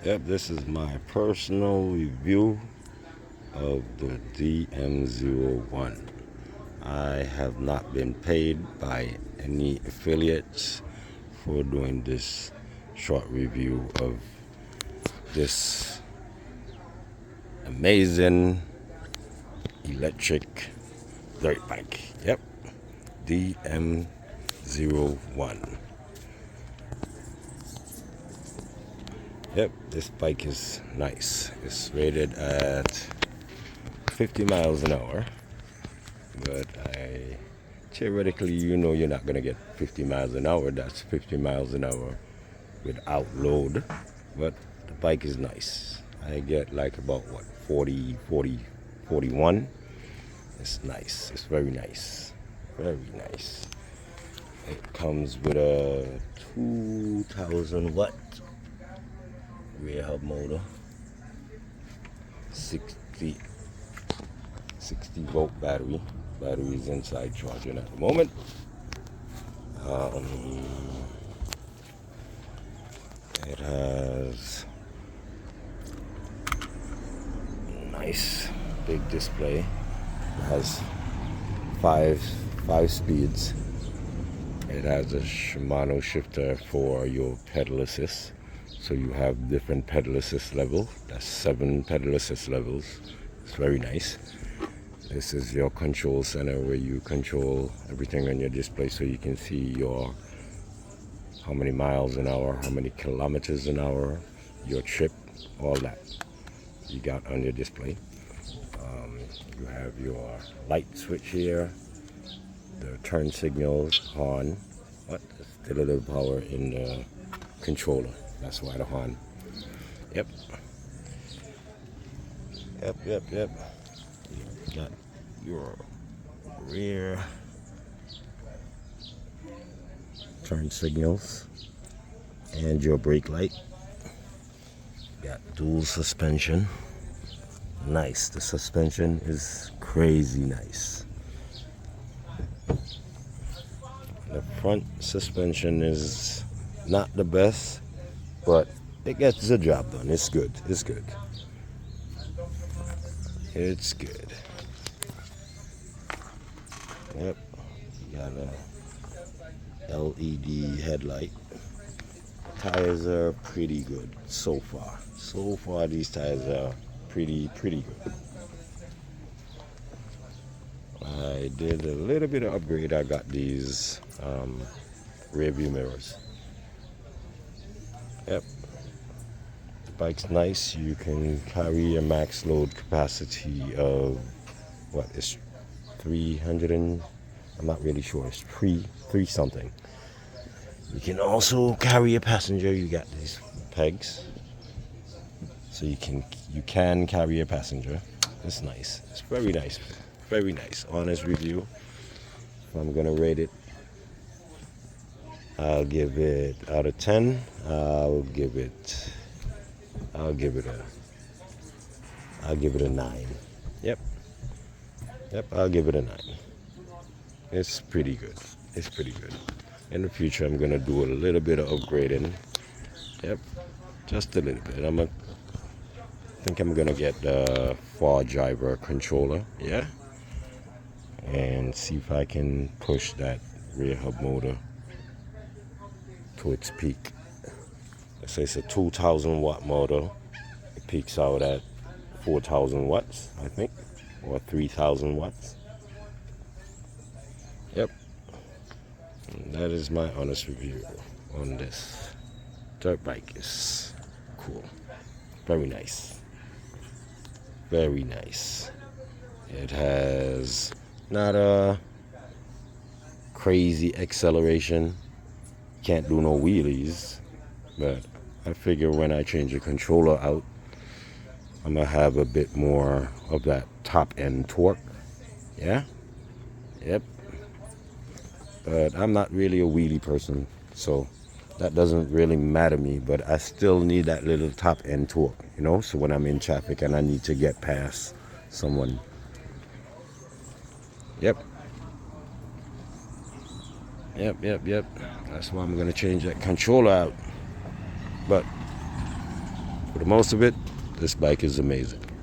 Yep, this is my personal review of the DM01. I have not been paid by any affiliates for doing this short review of this amazing electric dirt bike. Yep, DM01. Yep, this bike is nice. It's rated at 50 miles an hour, but theoretically, you're not going to get 50 miles an hour. That's 50 miles an hour without load, but the bike is nice. I get like about 41. It's nice. It's very nice. Very nice. It comes with a 2000 watt rear hub motor, 60 volt battery. Battery is inside charging at the moment. It has nice big display. It has five speeds. It has a Shimano shifter for your pedal assist. So you have different pedal assist levels. That's 7 pedal assist levels. It's very nice. This is your control center where you control everything on your display, so you can see your how many miles an hour, how many kilometers an hour, your trip, all that you got on your display. You have your light switch here, the turn signals, horn. Still a little power in the controller. That's why the horn. Yep. You got your rear turn signals and your brake light. Got dual suspension. Nice. The suspension is crazy nice. The front suspension is not the best, but it gets the job done. It's good. It's good. It's good. Yep. Got a LED headlight. Tires are pretty good so far. So far, these tires are pretty good. I did a little bit of upgrade. I got these rear view mirrors. Yep. The bike's nice. You can carry a max load capacity of it's 300 and I'm not really sure. It's three something. You can also carry a passenger. You got these pegs, so you can carry a passenger. It's nice. It's very nice. Very nice. Honest review. If I'm gonna rate it, I'll give it out of 10. I'll give it a 9. Yep. I'll give it a 9. It's pretty good. In the future, I'm gonna do a little bit of upgrading. Yep, just a little bit. I think I'm gonna get the far driver controller. Yeah. And see if I can push that rear hub motor to its peak. Let's say it's a 2,000 watt motor. It peaks out at 4,000 watts, I think, or 3,000 watts. Yep. And that is my honest review on this dirt bike. Is cool. Very nice. Very nice. It has not a crazy acceleration. Can't do no wheelies, but I figure when I change the controller out, I'm gonna have a bit more of that top end torque. Yeah. Yep. But I'm not really a wheelie person, so that doesn't really matter to me. But I still need that little top end torque, so when I'm in traffic and I need to get past someone. Yep. That's why I'm gonna change that controller out. But For the most of it, this bike is amazing.